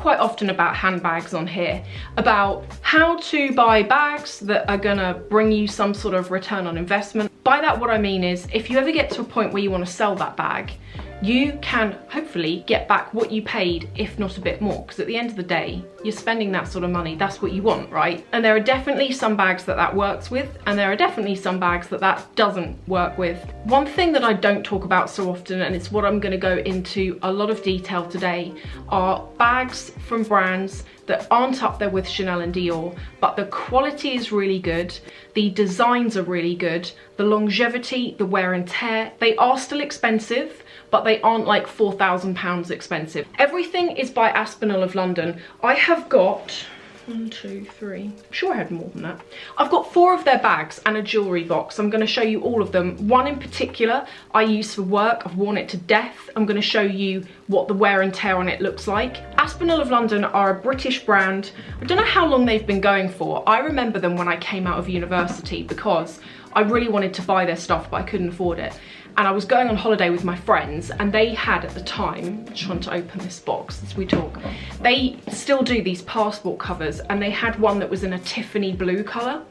quite often about handbags on here, about how to buy bags that are gonna bring you some sort of return on investment. By that, what I mean is, if you ever get to a point where you want to sell that bag, you can hopefully get back what you paid, if not a bit more, because at the end of the day, you're spending that sort of money, that's what you want, right? And there are definitely some bags that works with, and there are definitely some bags that doesn't work with. One thing that I don't talk about so often, and it's what I'm going to go into a lot of detail today, are bags from brands that aren't up there with Chanel and Dior, but the quality is really good, the designs are really good, the longevity, the wear and tear, they are still expensive, but they aren't like £4,000 expensive. Everything is by Aspinal of London. I have got 1, 2, 3, I'm sure I had more than that. I've got 4 of their bags and a jewellery box. I'm going to show you all of them. One in particular I use for work. I've worn it to death. I'm going to show you what the wear and tear on it looks like. Aspinal of London are a British brand. I don't know how long they've been going for. I remember them when I came out of university because I really wanted to buy their stuff, but I couldn't afford it. And I was going on holiday with my friends, and they had at the time, I'm trying to open this box as we talk, they still do these passport covers, and they had one that was in a Tiffany blue colour.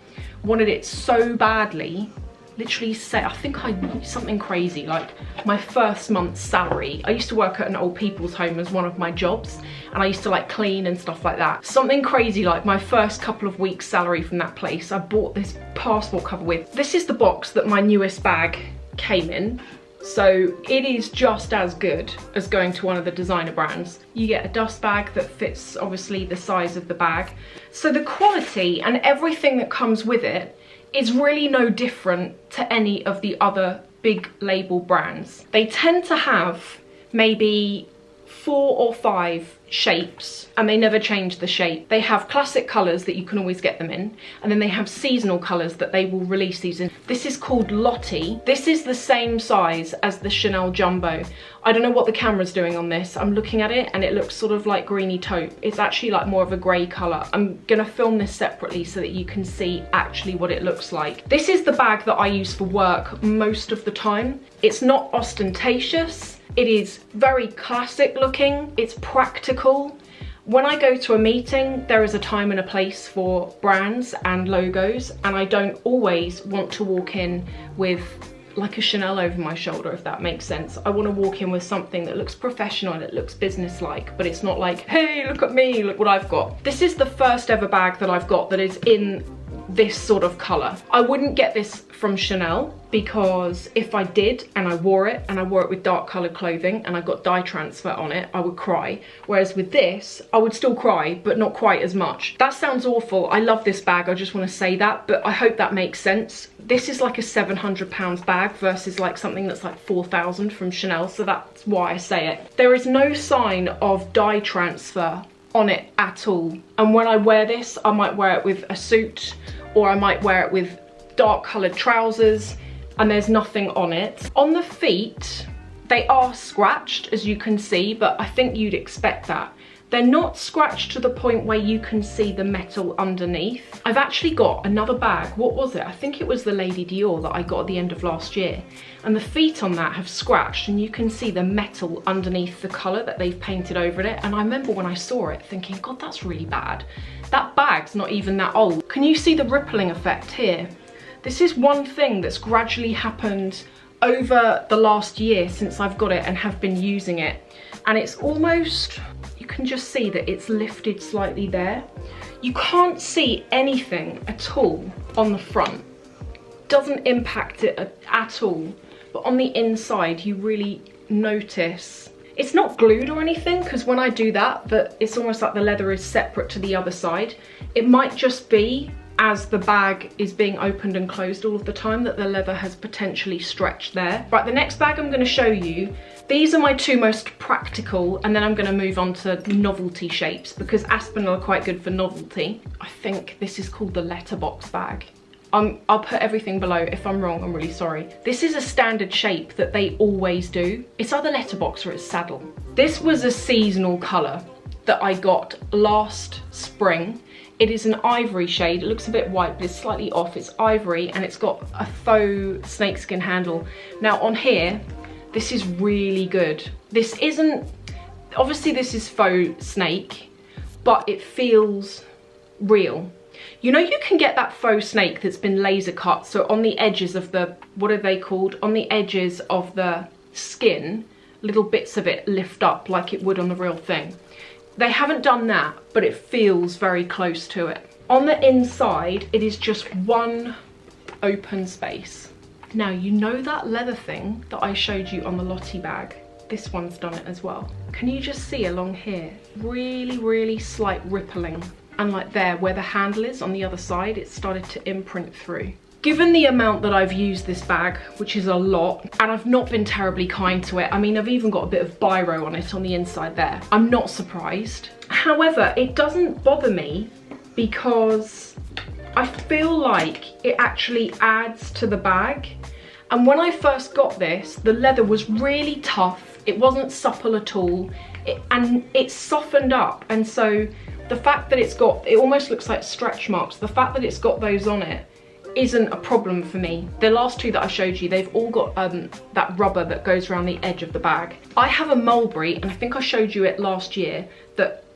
Wanted it so badly, literally said, I think something crazy, like my first month's salary. I used to work at an old people's home as one of my jobs, and I used to like clean and stuff like that. Something crazy like my first couple of weeks salary from that place, I bought this passport cover with. This is the box that my newest bag came in, so it is just as good as going to one of the designer brands. You get a dust bag that fits obviously the size of the bag, so the quality and everything that comes with it is really no different to any of the other big label brands. They tend to have maybe 4 or 5 shapes, and they never change the shape. They have classic colours that you can always get them in, and then they have seasonal colours that they will release these in. This is called Lottie. This is the same size as the Chanel Jumbo. I don't know what the camera's doing on this. I'm looking at it and it looks sort of like greeny taupe. It's actually like more of a grey colour. I'm gonna film this separately so that you can see actually what it looks like. This is the bag that I use for work most of the time. It's not ostentatious. It is very classic looking, it's practical. When I go to a meeting, there is a time and a place for brands and logos, and I don't always want to walk in with like a Chanel over my shoulder, if that makes sense. I want to walk in with something that looks professional and it looks business-like, but it's not like, hey, look at me, look what I've got. This is the first ever bag that I've got that is in this sort of colour. I wouldn't get this from Chanel, because if I did and I wore it with dark coloured clothing and I got dye transfer on it, I would cry. Whereas with this, I would still cry, but not quite as much. That sounds awful. I love this bag, I just want to say that, but I hope that makes sense. This is like a £700 bag versus like something that's like 4,000 from Chanel, so that's why I say it. There is no sign of dye transfer on it at all. And when I wear this, I might wear it with a suit, or I might wear it with dark coloured trousers, and there's nothing on it. On the feet, they are scratched, as you can see, but I think you'd expect that. They're not scratched to the point where you can see the metal underneath. I've actually got another bag. What was it? I think it was the Lady Dior that I got at the end of last year. And the feet on that have scratched, and you can see the metal underneath the colour that they've painted over it. And I remember when I saw it thinking, God, that's really bad. That bag's not even that old. Can you see the rippling effect here? This is one thing that's gradually happened over the last year since I've got it and have been using it. And it's almost, you can just see that it's lifted slightly there. You can't see anything at all on the front. Doesn't impact it at all. But on the inside, you really notice. It's not glued or anything, because when I do that, it's almost like the leather is separate to the other side. It might just be as the bag is being opened and closed all of the time that the leather has potentially stretched there. Right, the next bag I'm going to show you, these are my 2 most practical, and then I'm going to move on to novelty shapes, because Aspinal are quite good for novelty. I think this is called the Letterbox Bag. I'll put everything below. If I'm wrong, I'm really sorry. This is a standard shape that they always do. It's either letterbox or it's saddle. This was a seasonal colour that I got last spring. It is an ivory shade. It looks a bit white, but it's slightly off. It's ivory, and it's got a faux snakeskin handle. Now on here, this is really good. This isn't, obviously this is faux snake, but it feels real. You know, you can get that faux snake that's been laser cut, so on the edges of the, what are they called? On the edges of the skin, little bits of it lift up like it would on the real thing. They haven't done that, but it feels very close to it. On the inside, it is just one open space. Now, you know that leather thing that I showed you on the Lottie bag? This one's done it as well. Can you just see along here? Really, really slight rippling. And like there, where the handle is on the other side, it started to imprint through. Given the amount that I've used this bag, which is a lot, and I've not been terribly kind to it, I mean, I've even got a bit of biro on it on the inside there, I'm not surprised. However, it doesn't bother me because I feel like it actually adds to the bag. And when I first got this, the leather was really tough. It wasn't supple at all, and it softened up. And so the fact that it's got, it almost looks like stretch marks, the fact that it's got those on it isn't a problem for me. The last two that I showed you, they've all got that rubber that goes around the edge of the bag. I have a Mulberry, and I think I showed you it last year,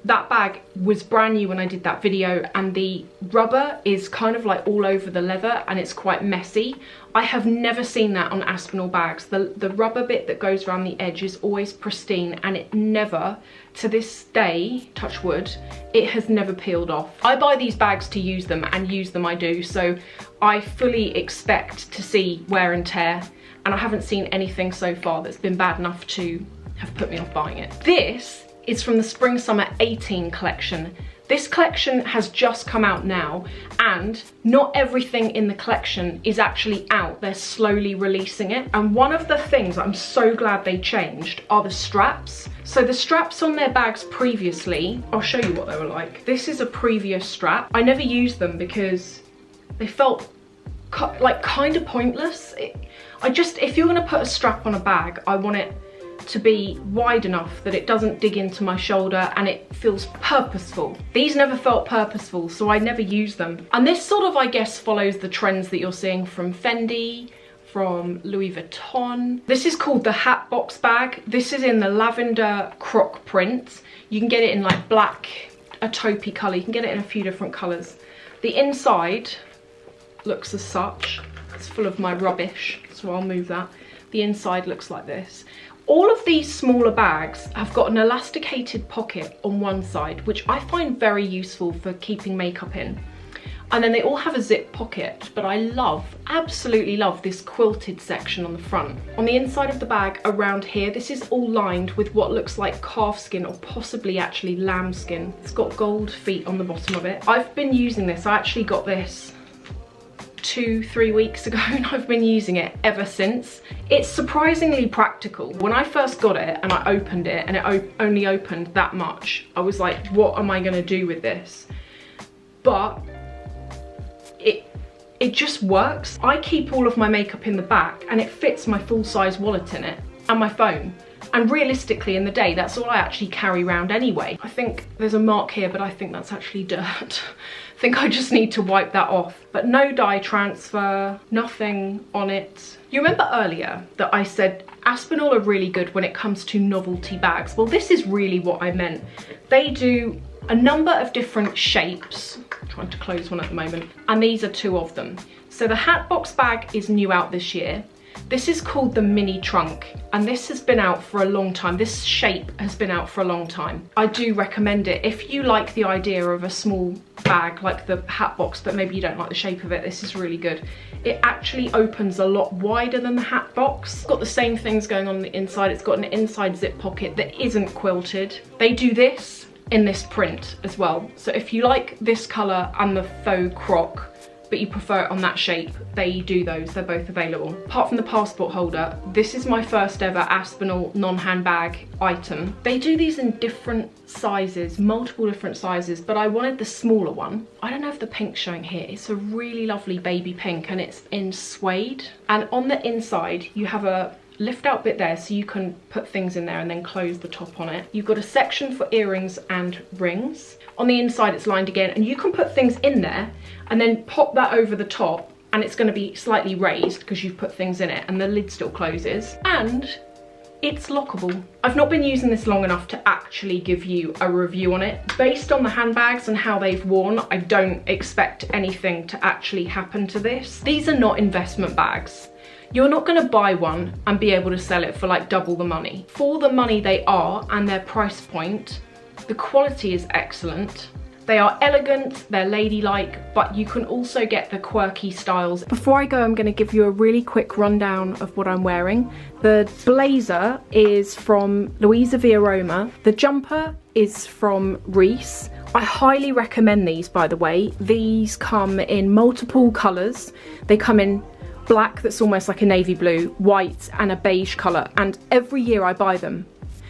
that bag was brand new when I did that video, and the rubber is kind of like all over the leather and it's quite messy. I have never seen that on Aspinal bags. The rubber bit that goes around the edge is always pristine, and it never, to this day, touch wood, it has never peeled off. I buy these bags to use them, and use them I do, so I fully expect to see wear and tear, and I haven't seen anything so far that's been bad enough to have put me off buying it. This is from the Spring Summer 18 collection. This collection has just come out now, and not everything in the collection is actually out. They're slowly releasing it. And one of the things I'm so glad they changed are the straps. So the straps on their bags previously, I'll show you what they were like. This is a previous strap. I never used them because they felt like kind of pointless. If you're gonna put a strap on a bag, I want it to be wide enough that it doesn't dig into my shoulder and it feels purposeful. These never felt purposeful, so I never used them. And this sort of, I guess, follows the trends that you're seeing from Fendi, from Louis Vuitton. This is called the Hatbox bag. This is in the lavender croc print. You can get it in like black, a taupey colour. You can get it in a few different colours. The inside looks as such. It's full of my rubbish, so I'll move that. The inside looks like this. All of these smaller bags have got an elasticated pocket on one side, which I find very useful for keeping makeup in. And then they all have a zip pocket, but I love, absolutely love this quilted section on the front. On the inside of the bag around here, this is all lined with what looks like calf skin or possibly actually lamb skin. It's got gold feet on the bottom of it. I've been using this, I actually got this 2-3 weeks ago, and I've been using it ever since. It's surprisingly practical. When I first got it and I opened it and it only opened that much, I was like, what am I gonna do with this? But it just works. I keep all of my makeup in the back and it fits my full-size wallet in it and my phone. And realistically in the day, that's all I actually carry around anyway. I think there's a mark here, but I think that's actually dirt. I think I just need to wipe that off. But no dye transfer, nothing on it. You remember earlier that I said Aspinal are really good when it comes to novelty bags. Well, this is really what I meant. They do a number of different shapes. I'm trying to close one at the moment. And these are two of them. So the Hatbox bag is new out this year. This is called the mini trunk, and this has been out for a long time. This shape has been out for a long time. I do recommend it. If you like the idea of a small bag like the Hatbox, but maybe you don't like the shape of it, this is really good. It actually opens a lot wider than the Hatbox. It's got the same things going on the inside. It's got an inside zip pocket that isn't quilted. They do this in this print as well. So if you like this colour and the faux croc, but you prefer it on that shape, they do those, they're both available. Apart from the passport holder, this is my first ever Aspinal non-handbag item. They do these in different sizes, multiple different sizes, but I wanted the smaller one. I don't know if the pink's showing here. It's a really lovely baby pink and it's in suede. And on the inside, you have a lift out bit there so you can put things in there and then close the top on it. You've got a section for earrings and rings. On the inside it's lined again, and you can put things in there and then pop that over the top, and it's going to be slightly raised because you've put things in it, and the lid still closes. And it's lockable. I've not been using this long enough to actually give you a review on it. Based on the handbags and how they've worn, I don't expect anything to actually happen to this. These are not investment bags. You're not gonna buy one and be able to sell it for like double the money. For the money they are and their price point, the quality is excellent. They are elegant, they're ladylike, but you can also get the quirky styles. Before I go, I'm gonna give you a really quick rundown of what I'm wearing. The blazer is from Louisa Via Roma. The jumper is from Reese. I highly recommend these, by the way. These come in multiple colours. They come in black, that's almost like a navy blue, white, and a beige colour. And every year I buy them,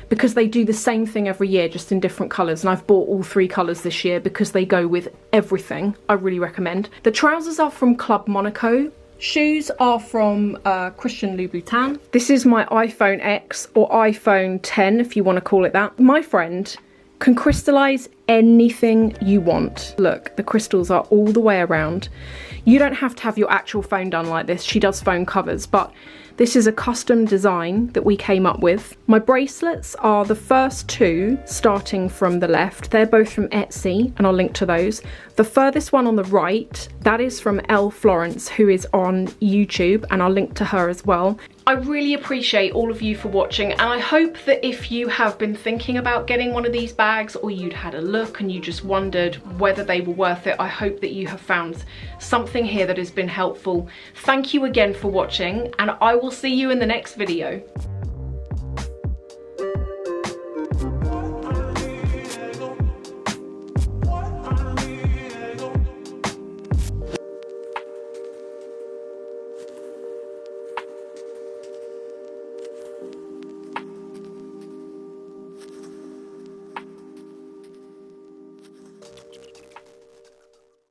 because they do the same thing every year, just in different colours. And I've bought all 3 colours this year because they go with everything. I really recommend. The trousers are from Club Monaco. Shoes are from Christian Louboutin. This is my iPhone X, or iPhone 10 if you want to call it that. My friend can crystallise anything you want. Look, the crystals are all the way around. You don't have to have your actual phone done like this. She does phone covers, but this is a custom design that we came up with. My bracelets are the first 2, starting from the left. They're both from Etsy, and I'll link to those. The furthest one on the right, that is from Elle Florence, who is on YouTube, and I'll link to her as well. I really appreciate all of you for watching, and I hope that if you have been thinking about getting one of these bags, or you'd had a look and you just wondered whether they were worth it, I hope that you have found something here that has been helpful. Thank you again for watching, and I will see you in the next video.